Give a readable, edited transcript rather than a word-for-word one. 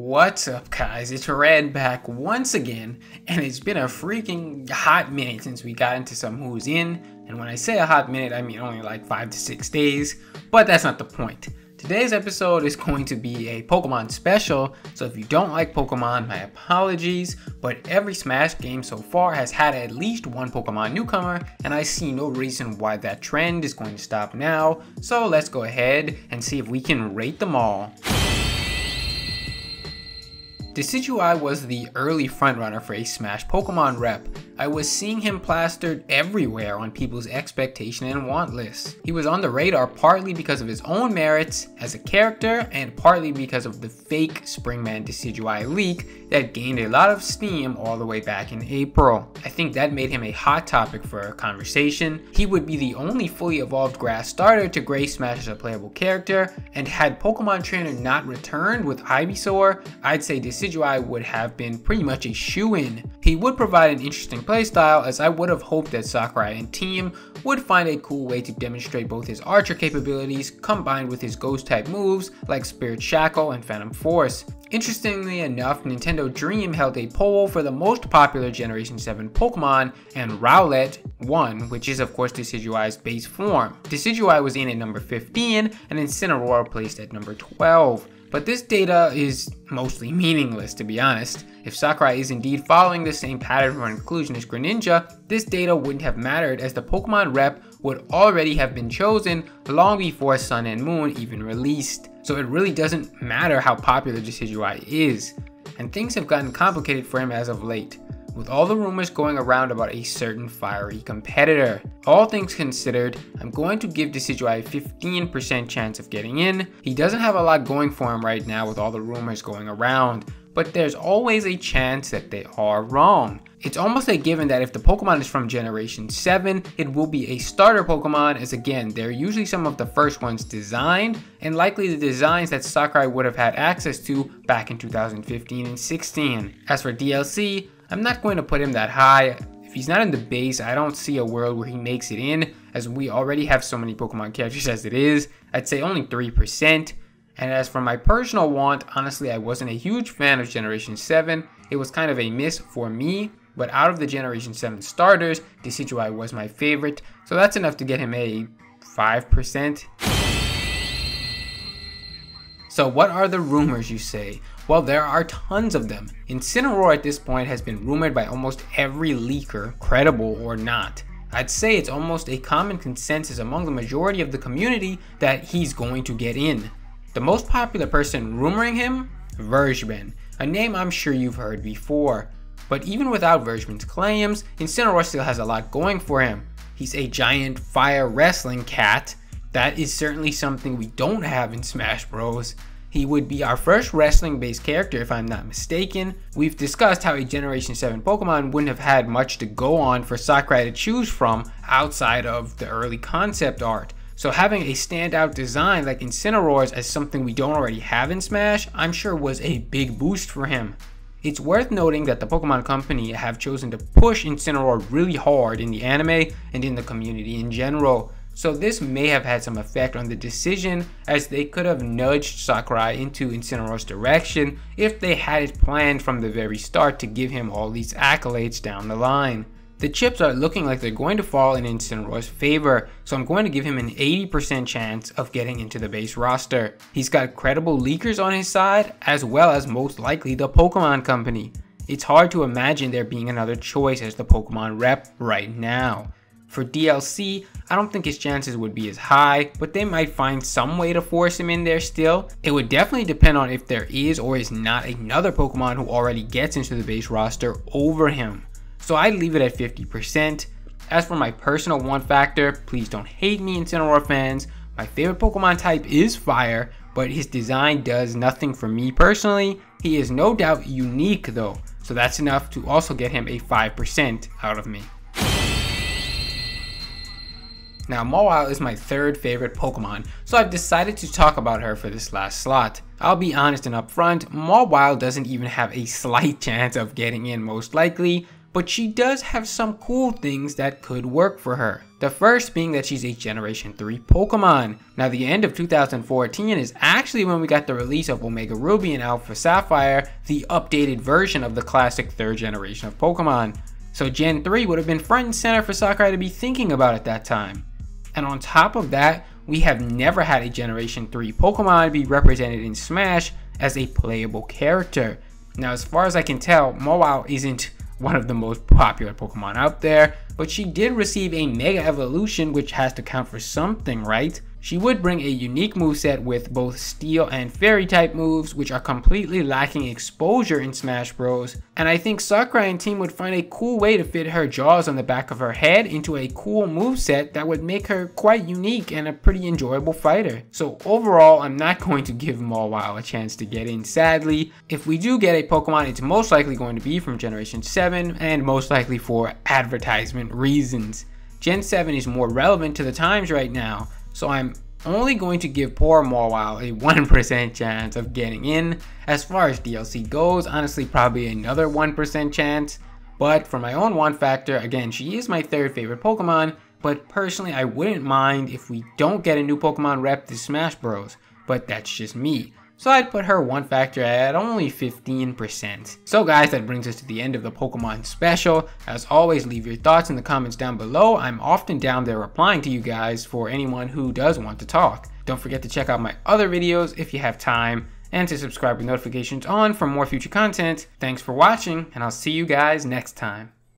What's up guys, it's Red back once again, and it's been a freaking hot minute since we got into some Who's In, and when I say a hot minute I mean only like 5 to 6 days, but that's not the point. Today's episode is going to be a Pokemon special, so if you don't like Pokemon, my apologies, but every Smash game so far has had at least one Pokemon newcomer, and I see no reason why that trend is going to stop now, so let's go ahead and see if we can rate them all. Decidueye was the early frontrunner for a Smash Pokemon rep. I was seeing him plastered everywhere on people's expectation and want lists. He was on the radar partly because of his own merits as a character and partly because of the fake Springman Decidueye leak that gained a lot of steam all the way back in April. I think that made him a hot topic for a conversation. He would be the only fully evolved grass starter to grace Smash as a playable character, and had Pokemon Trainer not returned with Ivysaur, I'd say Decidueye would have been pretty much a shoo-in. He would provide an interesting playstyle, as I would have hoped that Sakurai and team would find a cool way to demonstrate both his Archer capabilities combined with his Ghost type moves like Spirit Shackle and Phantom Force. Interestingly enough, Nintendo Dream held a poll for the most popular Generation 7 Pokemon, and Rowlet won, which is of course Decidueye's base form. Decidueye was in at number 15 and Incineroar placed at number 12. But this data is mostly meaningless, to be honest. If Sakurai is indeed following the same pattern for inclusion as Greninja, this data wouldn't have mattered, as the Pokemon rep would already have been chosen long before Sun and Moon even released. So it really doesn't matter how popular Decidueye is. And things have gotten complicated for him as of late, with all the rumors going around about a certain fiery competitor. All things considered, I'm going to give Decidueye a 15% chance of getting in. He doesn't have a lot going for him right now with all the rumors going around, but there's always a chance that they are wrong. It's almost a given that if the Pokemon is from Generation 7, it will be a starter Pokemon, as again, they're usually some of the first ones designed, and likely the designs that Sakurai would have had access to back in 2015 and 16. As for DLC, I'm not going to put him that high. If he's not in the base, I don't see a world where he makes it in, as we already have so many Pokemon characters as it is. I'd say only 3%. And as for my personal want, honestly I wasn't a huge fan of Generation 7. It was kind of a miss for me, but out of the Generation 7 starters, Decidueye was my favorite, so that's enough to get him a 5%. So what are the rumors, you say? Well, there are tons of them. Incineroar at this point has been rumored by almost every leaker, credible or not. I'd say it's almost a common consensus among the majority of the community that he's going to get in. The most popular person rumoring him? Verjben, a name I'm sure you've heard before. But even without Verjben's claims, Incineroar still has a lot going for him. He's a giant fire wrestling cat. That is certainly something we don't have in Smash Bros. He would be our first wrestling-based character if I'm not mistaken. We've discussed how a Generation 7 Pokemon wouldn't have had much to go on for Sakurai to choose from outside of the early concept art. So having a standout design like Incineroar's as something we don't already have in Smash, I'm sure was a big boost for him. It's worth noting that the Pokemon Company have chosen to push Incineroar really hard in the anime and in the community in general. So this may have had some effect on the decision, as they could have nudged Sakurai into Incineroar's direction if they had it planned from the very start to give him all these accolades down the line. The chips are looking like they're going to fall in Incineroar's favor, so I'm going to give him an 80% chance of getting into the base roster. He's got credible leakers on his side, as well as most likely the Pokemon Company. It's hard to imagine there being another choice as the Pokemon rep right now. For DLC, I don't think his chances would be as high, but they might find some way to force him in there still. It would definitely depend on if there is or is not another Pokemon who already gets into the base roster over him. So I'd leave it at 50%. As for my personal want factor, please don't hate me, Incineroar fans. My favorite Pokemon type is Fire, but his design does nothing for me personally. He is no doubt unique though, so that's enough to also get him a 5% out of me. Now Mawile is my third favorite Pokemon, so I've decided to talk about her for this last slot. I'll be honest and upfront, Mawile doesn't even have a slight chance of getting in most likely, but she does have some cool things that could work for her. The first being that she's a Generation 3 Pokemon. Now the end of 2014 is actually when we got the release of Omega Ruby and Alpha Sapphire, the updated version of the classic 3rd generation of Pokemon. So Gen 3 would have been front and center for Sakurai to be thinking about at that time. And on top of that, we have never had a Generation 3 Pokemon be represented in Smash as a playable character. Now as far as I can tell, Mawile isn't one of the most popular Pokemon out there, but she did receive a Mega Evolution, which has to count for something, right? She would bring a unique moveset with both Steel and Fairy type moves, which are completely lacking exposure in Smash Bros. And I think Sakurai and team would find a cool way to fit her jaws on the back of her head into a cool moveset that would make her quite unique and a pretty enjoyable fighter. So overall, I'm not going to give Mawile a chance to get in, sadly. If we do get a Pokemon, it's most likely going to be from Generation 7 and most likely for advertisement reasons. Gen 7 is more relevant to the times right now, so I'm only going to give poor Mawile a 1% chance of getting in. As far as DLC goes, honestly probably another 1% chance. But for my own want factor, again, she is my 3rd favorite Pokemon, but personally I wouldn't mind if we don't get a new Pokemon rep this Smash Bros. But that's just me. So I'd put her want factor at only 15%. So guys, that brings us to the end of the Pokemon special. As always, leave your thoughts in the comments down below. I'm often down there replying to you guys for anyone who does want to talk. Don't forget to check out my other videos if you have time, and to subscribe with notifications on for more future content. Thanks for watching, and I'll see you guys next time.